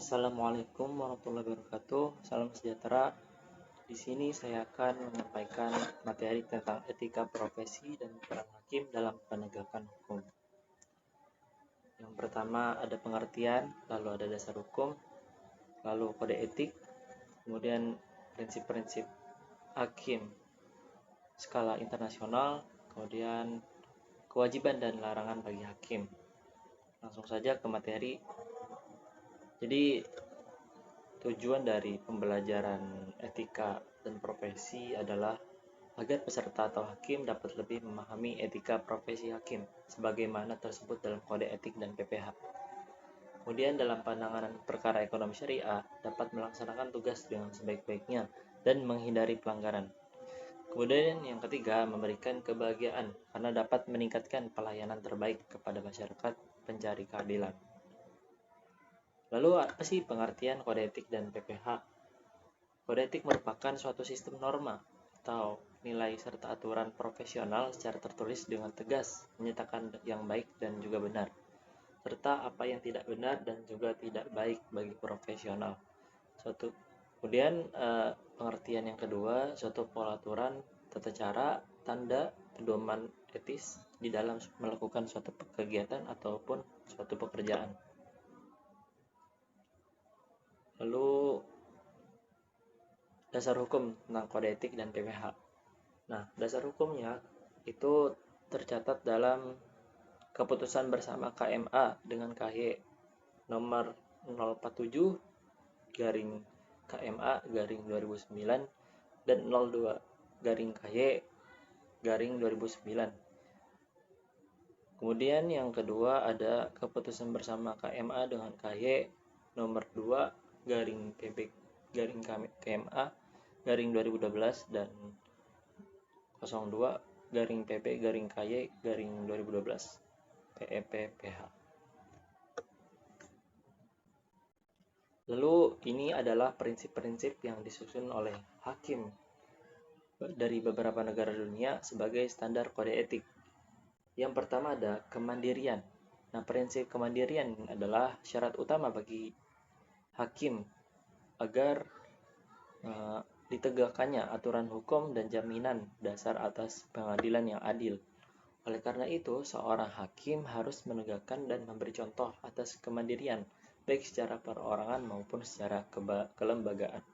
Assalamualaikum warahmatullahi wabarakatuh. Salam sejahtera. Di sini saya akan menyampaikan materi tentang etika profesi dan peran hakim dalam penegakan hukum. Yang pertama ada pengertian, lalu ada dasar hukum, lalu kode etik, kemudian prinsip-prinsip hakim skala internasional, kemudian kewajiban dan larangan bagi hakim. Langsung saja ke materi. Jadi tujuan dari pembelajaran etika dan profesi adalah agar peserta atau hakim dapat lebih memahami etika profesi hakim sebagaimana tersebut dalam kode etik dan PPH. Kemudian dalam penanganan perkara ekonomi syariah dapat melaksanakan tugas dengan sebaik-baiknya dan menghindari pelanggaran. Kemudian yang ketiga, memberikan kebahagiaan karena dapat meningkatkan pelayanan terbaik kepada masyarakat pencari keadilan. Lalu apa sih pengertian kode etik dan PPH? Kode etik merupakan suatu sistem norma atau nilai serta aturan profesional secara tertulis dengan tegas, menyatakan yang baik dan juga benar, serta apa yang tidak benar dan juga tidak baik bagi profesional. Kemudian pengertian yang kedua, suatu pola aturan, tata cara, tanda, pedoman etis di dalam melakukan suatu kegiatan ataupun suatu pekerjaan. Lalu dasar hukum tentang kode etik dan PPH. Nah, dasar hukumnya itu tercatat dalam keputusan bersama KMA dengan KY nomor 047 garing KMA garing 2009 dan 02 garing KY garing 2009. Kemudian yang kedua ada keputusan bersama KMA dengan KY nomor 2 garing PB garing KMA garing 2012 dan 02 garing PP garing KY garing 2012 PEPPH. Lalu ini adalah prinsip-prinsip yang disusun oleh hakim dari beberapa negara dunia sebagai standar kode etik. Yang pertama ada kemandirian. Nah, prinsip kemandirian adalah syarat utama bagi hakim agar ditegakkannya aturan hukum dan jaminan dasar atas pengadilan yang adil. Oleh karena itu, seorang hakim harus menegakkan dan memberi contoh atas kemandirian, baik secara perorangan maupun secara kelembagaan.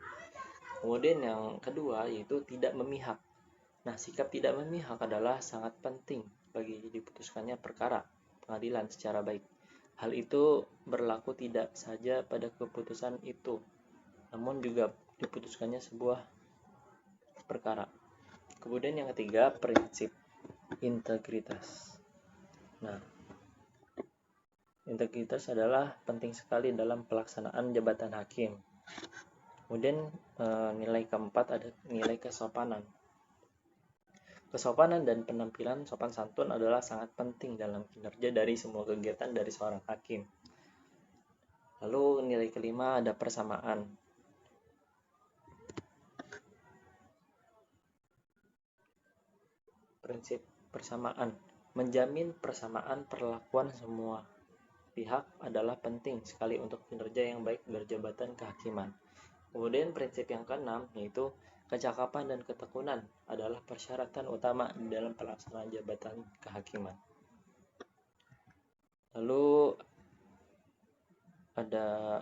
Kemudian yang kedua yaitu tidak memihak. Nah, sikap tidak memihak adalah sangat penting bagi diputuskannya perkara pengadilan secara baik. Hal itu berlaku tidak saja pada keputusan itu, namun juga diputuskannya sebuah perkara. Kemudian yang ketiga, prinsip integritas. Nah, integritas adalah penting sekali dalam pelaksanaan jabatan hakim. Kemudian nilai keempat ada nilai kesopanan. Kesopanan dan penampilan sopan santun adalah sangat penting dalam kinerja dari semua kegiatan dari seorang hakim. Lalu nilai kelima ada persamaan. Prinsip persamaan. Menjamin persamaan perlakuan semua pihak adalah penting sekali untuk kinerja yang baik dari jabatan kehakiman. Kemudian prinsip yang keenam yaitu kecakapan dan ketekunan adalah persyaratan utama di dalam pelaksanaan jabatan kehakiman. Lalu ada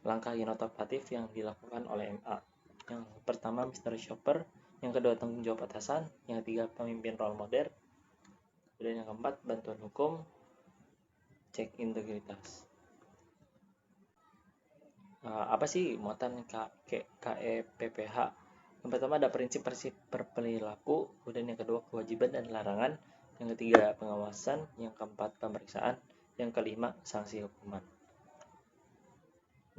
langkah inovatif yang dilakukan oleh MA. Yang pertama mystery shopper, yang kedua tanggung jawab atasan, yang ketiga pemimpin role model, kemudian yang keempat bantuan hukum, cek integritas. Apa sih muatan KEPPH? Yang pertama ada prinsip-prinsip berperilaku, kemudian yang kedua kewajiban dan larangan, yang ketiga pengawasan, yang keempat pemeriksaan, yang kelima sanksi hukuman.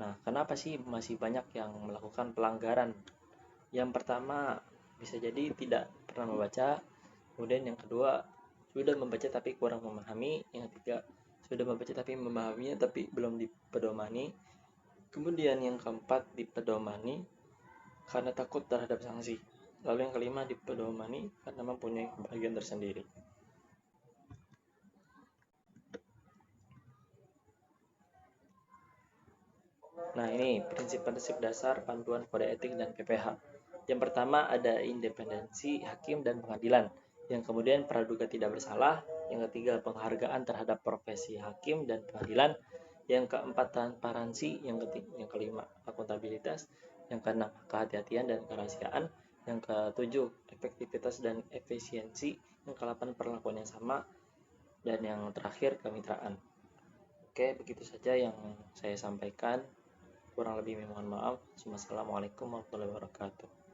Nah, kenapa sih masih banyak yang melakukan pelanggaran? Yang pertama bisa jadi tidak pernah membaca, kemudian yang kedua sudah membaca tapi kurang memahami, yang ketiga sudah membaca tapi memahaminya tapi belum dipedomani, kemudian yang keempat dipedomani karena takut terhadap sanksi, lalu yang kelima dipedomani karena mempunyai kebahagiaan tersendiri. Nah, ini prinsip-prinsip dasar panduan kode etik dan PPH. Yang pertama ada independensi hakim dan pengadilan. Yang kemudian praduga tidak bersalah. Yang ketiga penghargaan terhadap profesi hakim dan pengadilan. Yang keempat transparansi. Yang kelima akuntabilitas. Yang keenam kehati-hatian dan kerahasiaan. Yang ketujuh efektivitas dan efisiensi. Yang kedelapan perlakuan yang sama. Dan yang terakhir kemitraan. Oke, begitu saja yang saya sampaikan. Kurang lebih mohon maaf. Wassalamualaikum warahmatullahi wabarakatuh.